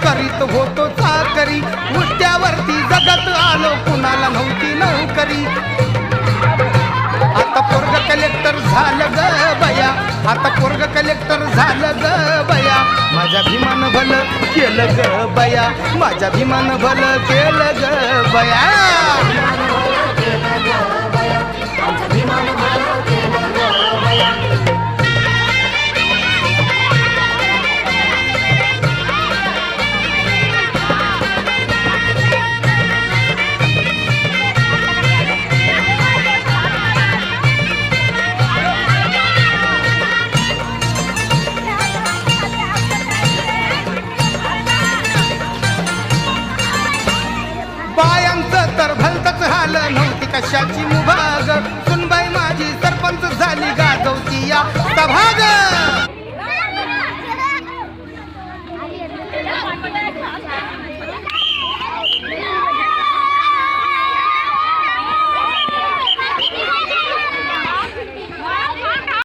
करीत होतो चाकरी, उष्ट्यावरती जगत आलो कुणाला नव्हती नोकरी. आता पोरग कलेक्टर झालं ग बया, आता पोरग कलेक्टर झालं ग बया. माझ्या भीमान भलं केलं ग बया, माझ्या भीमान भलं केलं ग बया. बायांचं तर भलतच हाल, नव्हती कशाची मुभाग.